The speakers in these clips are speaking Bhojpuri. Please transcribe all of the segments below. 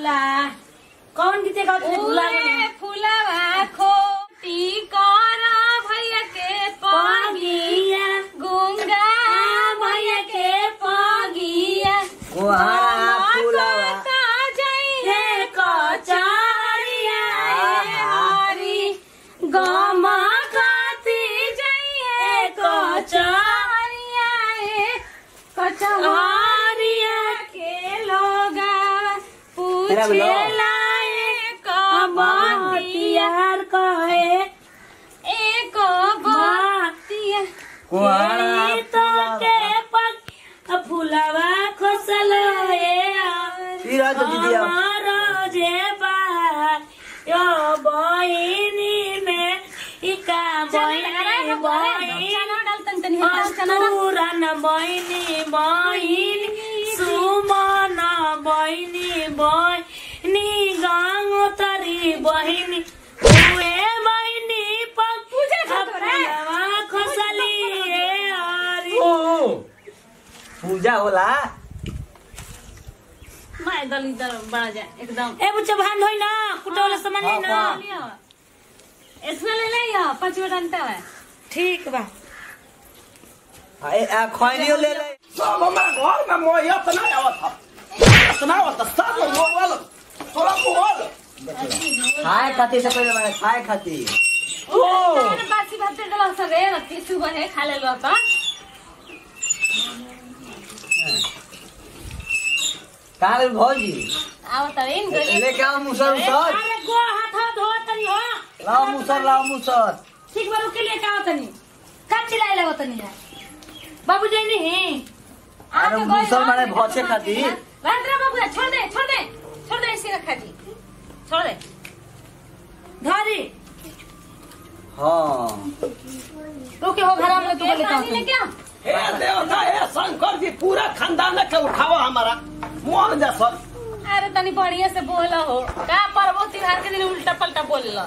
ला कौन गीत गाते भुला गए फुलावा खोटी करा भैया के पागिया गुंगा भैया के पागिया कोहाड़ा फुलावा जाइए कचारिया हरी गमा खाती जाइए कचारिया कचारिया के लोगा पूछे यार कहे एक बातिया कोहाड़ा तो के पग फुलावा खोसल दीदी जे यो बहिनी में इका बहिनी पूरन बहिनी बहिनी सुमन बहिनी बहिनी गंगोतरी बहिनी बहिनी खोसली पूजा होला मैं दल इधर बढ़ा जाए एकदम ए बुच्चे भान होई ना कुटोला सामान ले ना इसमें ले ले या 5 डंटा है ठीक बा आ खैनियो ले ले सब हमारा घर में मोया तना आवत सब मोबाइल थोड़ा मोबाइल खाए खातिर से पहले मैंने खाए खातिर बासी भात डला सरे रति सुबह है खा ले लो तो कहाँ गई भौजी आओ तरीन लेके आओ मुसर उसर अरे गो हाथ धो तनी हो लाओ मुसर ठीक बारू के लिए का तनी का चिल्लाए लगो तनी बाबू जी नहीं अरे मुसर माने भौचे खातिर रांद्रा बाबू छोड़ दे इसी रखा जी छोड़ दे धारी हाँ रुके हो घर में तू लेता पानी लेके आओ हे देवता हे शंकर जी पूरा खानदान के उठाओ हमारा मोहन जा सर अरे तनी बढ़िया से बोला हो का पर्वो तिहार के दिन उल्टा पलटा बोल लो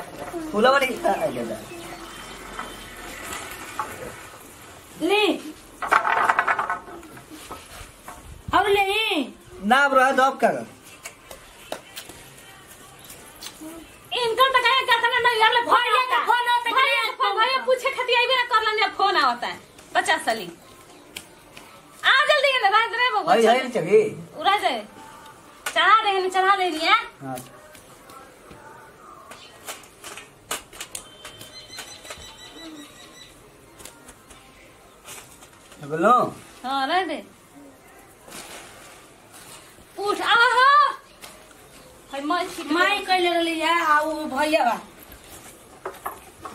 फूला वाली कितना है दादा ले अब ले ना ब्रो दब का इनका तो कहे क्या करना नहीं यार फोन भैया पूछे खाती आई ना कर लेने फोन आवता है 50 साली आ जल्दी ना रात रे बाबू भाई है चली उड़ा जाए चढ़ा दे रही है हां बोलो हां रह दे उठ आ हो भाई माई कहले रहली है आ वो भैया बा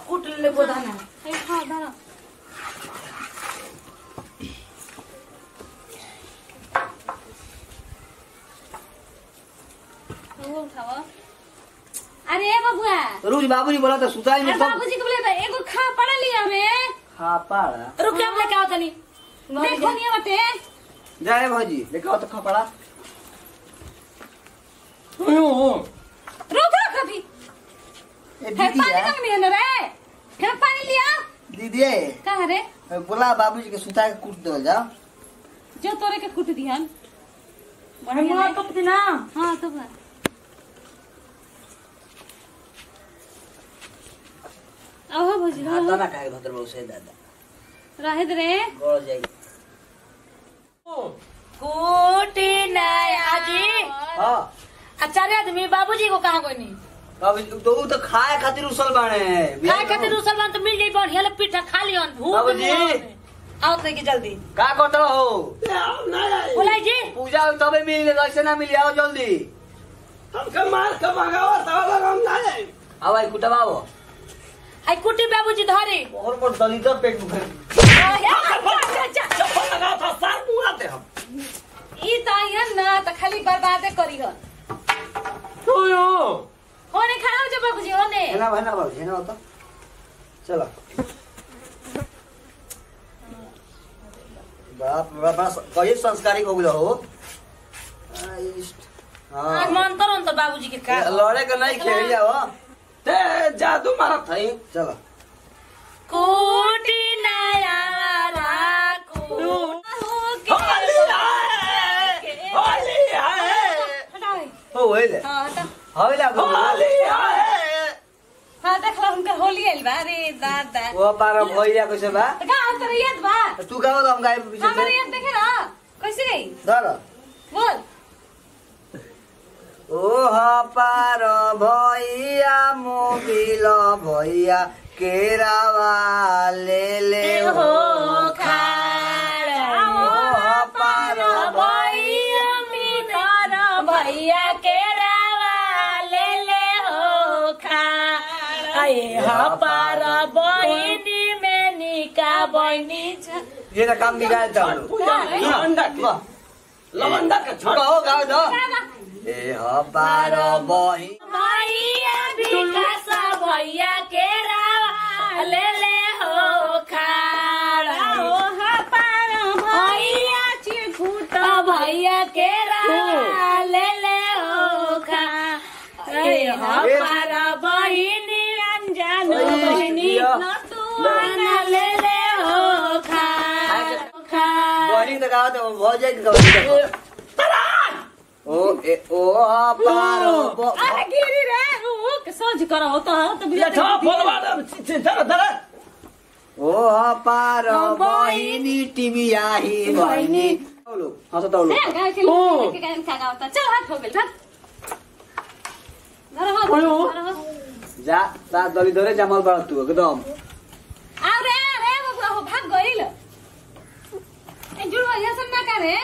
कुट ले गोदाना भाई खा दाना उठावा अरे बबुआ रुक बाबूजी बोला तो सुताई में सब बाबूजी को बोले तो एगो खा पड़ा लिया हमें खा पाड़ा रुक हम लेके आओ तनी देखो नहीं बटे जाए भौजी देखो तो खपड़ा रुक अभी ए फिर दीदी पानी है कम नहीं है रे फिर पानी लिया दीदी है कहाँ रे बोला बाबूजी के सुता के कूट दो जाओ जो तोरे के कुट दिहन बढ़िया कप देना हाँ तो आओ भौजी हाथ ना खाए भद्र बहु से दादा रहे रे गोल जाई कोटी नया जी हां आचार्य आदमी बाबूजी को कहाँ कोई नहीं बाबूजी तो खाए खातिर उसल बाणे खाए खातिर रुसलमान तो मिल जाई बढ़िया ले पीठा खा लियो भूख बाबूजी आओ तनी के जल्दी का करत हो बोलाई जी पूजा हो तबे मिले ऐसे ना मिली आओ जल्दी हमके मार के भगावा तब हम ना जाए आओ आई कुटवाओ आई कुटी बाबूजी धरी और पर दलिदर पेट दुखे चप्पल लगा था सर मुआते हम ई तो यहाँ ना तो खाली बर्बादे करी हो होने खड़ा हो जा बाबूजी होने है ना बाबूजी है ना होता चलो बाप बस कई संस्कारिक हो गया हो आज मन तो रन तो बाबूजी के का लड़े के नहीं खेल जाओ ते जादू मारत है चलो कोटी नया राखो होली है हो होइले हां तो होइला होली आए हां देखला उनका होली आइल बा रे दादा वो पार भैया कैसे बा तो का अंतर याद बा तू गाओ तो हम गाए पीछे हमारे से याद देखे ना कैसे गई धर बोल ओ पार भैया मोबिल भैया केरावा ले हो खाड़ा ओ पार भैया मितर भैया के रावा ले हो खाड़ा हा पार बहिनी में निका बहिनी ये तो काम बिगाड़ था लवंडा के छोड़ हो गाओ दो ए हो पार बही भैया विकास भैया के रावा ले हो खाड़ा हो हा पार भैया चिरकुट भैया के रावा ले हो खाड़ा हा पार बहिनी अनजान बहिनी नतुआना ले हो खाड़ा बही तो गाओ तो हो जाए गाओ ओ पार अरे गिरी रे रुक सोच करो तो ये छो बोलवा चल चल ओ पार बहिनी टीवी आही बहिनी हाँ तो तौलो चल हाथ हो गइल जा ता दली धरे जमल बड़ तू एकदम अरे अरे वो भाग गइल ए जुड़वा ये सब ना करे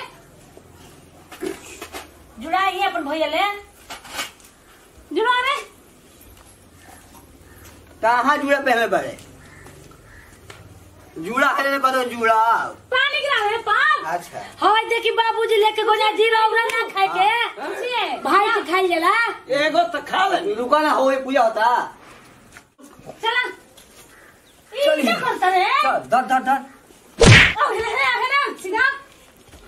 जुड़ा ये अपन भैया ले जुड़ा रे कहाँ जुड़ा पहले बड़े जुड़ा है बता जुड़ा पानी गिरा है पाप अच्छा हवा देखी बाबूजी लेके गोजा जीरा उरा ना खाए के भाई के खाई जाला एगो तो खा ले रुका ना हो पूजा होता चला चल क्या करता रे चल धर धर धर ओ है ना सीधा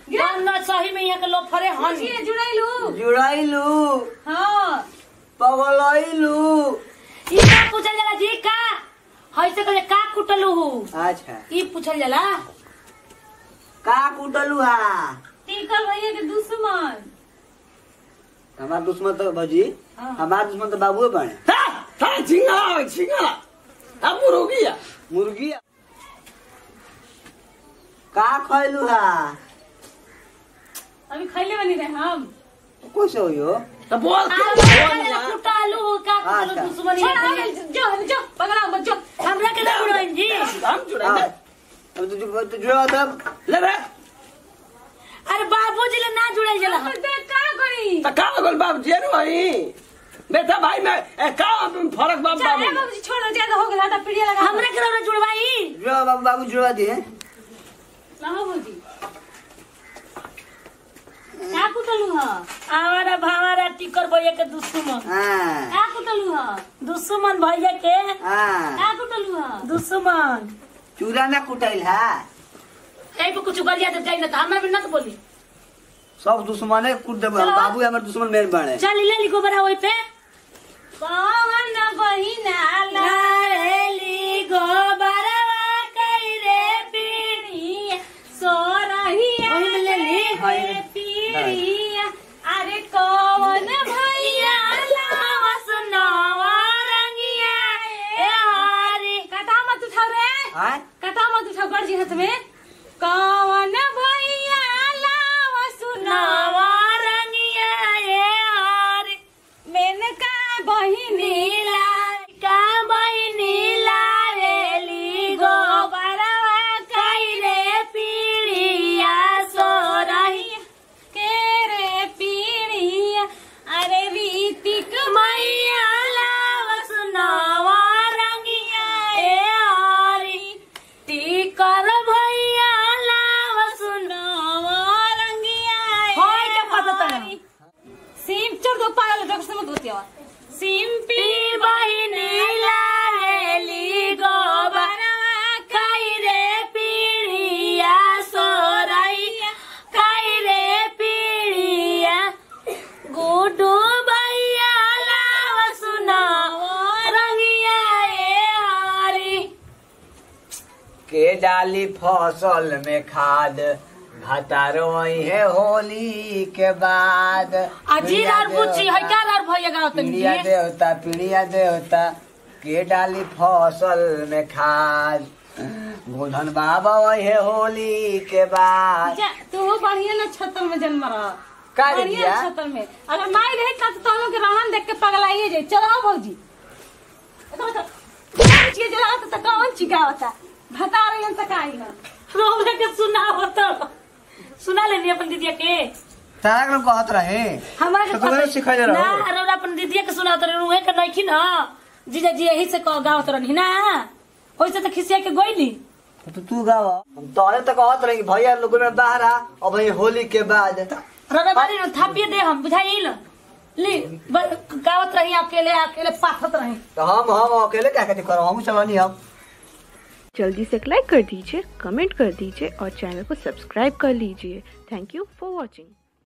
गिरा ना सही में यहाँ के लोग फरे हन ये जुड़ाइलू जुड़ाइलू हां पगलैलू ई का पूछल जाला जी का हइसे करे का कुटलू अच्छा ई पूछल जाला का कुटलू हा टिकल भैया के दुश्मन हमार दुश्मन तो भजी हाँ। हमार दुश्मन तो बाबू बने था झिंगा अब मुर्गी मुर्गी का खैलू हा अभी खैले बनी रे हम कैसे हो तो बोल कुटालू का कुटालू अच्छा। दुश्मन ये जो पकड़ा मत जो हमरा के ना उड़ाइन जी हम जुड़े अब तू जुड़ा तब ले रे अरे बाबूजी ले ना जुड़ाई जाला हम का करी तो का बोल बाप जी वही बेटा भाई मैं का फर्क बाप चल बाबू बाबूजी छोड़ ज्यादा हो गया हटा पीड़िया लगा हमरा के ना जुड़वाई जुड़ा बाबू बाबू जुड़ा दिए ना बाबूजी का कुटलू ह आवारा भावारा टिकर भैया के दुश्मन हाँ का कुटलू ह दुश्मन भैया के हाँ का कुटलू ह दुश्मन चूड़ा ना कुटाइल हा ए पे कुछ गरिया तो जाई ना त हमरा भी न त बोली सब दुश्मने कुट दे चलो। बाबू हमार दुश्मन मेरे बने चल ले ली गोबरा ओइ पे कौन बहिना लाली गोबरवा कई रे पीड़ी सोरहिया ओही में ले ली। रे पीड़िया अरे कौन भैया लावस नवा रंगिया ए हरी कथा मत उठाओ रे हाँ कथा मत उठाओ गर्जी हाथ में कौन भैया लावस नवा रंगिया ए हरी मेनका बहिनी का बहिनी लावेली गोबरवा कई रे पीड़िया सोरहिया के रे पीड़िया अरे रीतिक मैया लावस नवा रंगिया ए हरी टिकर भैया लावस नवा रंगिया होय के पता तनी सिम चढ़ दो पागल जग से मत होतिया सिम्पी बहिनी लावेली गोबरवा कई रे पीड़िया सोरहिया कई रे पीड़िया गुडू भैया लावस नवा रंगिया ए हरी के डाली फसल में खाद भातारो है होली के बाद अजीर और बुच्ची है क्या और भैया गावत पीड़िया देवता के डाली फसल में खाद गोधन बाबा है होली के बाद। तू बढ़िया ना छतर में जन्म रहा का बढ़िया छतर में अगर माई रहे का तो हम के रहन देख के पगलाइए जाए। चलो भौजी चीज जला तो कौन चिकावता बता रही हैं तकाई ना रोले के सुना होता सुना लेनी अपन दीदिया के तारा लोग कहत रहे हमारे तो सिखा जा रहा ना अरे अपन दीदिया के सुना तो रुए के नहीं की ना जीजा जी यही से गावत रहनी ना ओइसे तो खिसिया के गइली तो तू गावा हम तोरे तो कहत रहे भैया लोग में बाहर आ अब होली के बाद रवे बारी न थापिए दे हम बुझाइल ली गावत रही अकेले अकेले पाथत रही तो हम अकेले क्या कहते करो हम चलनी हम। जल्दी से लाइक कर दीजिए, कमेंट कर दीजिए और चैनल को सब्सक्राइब कर लीजिए। Thank you for watching.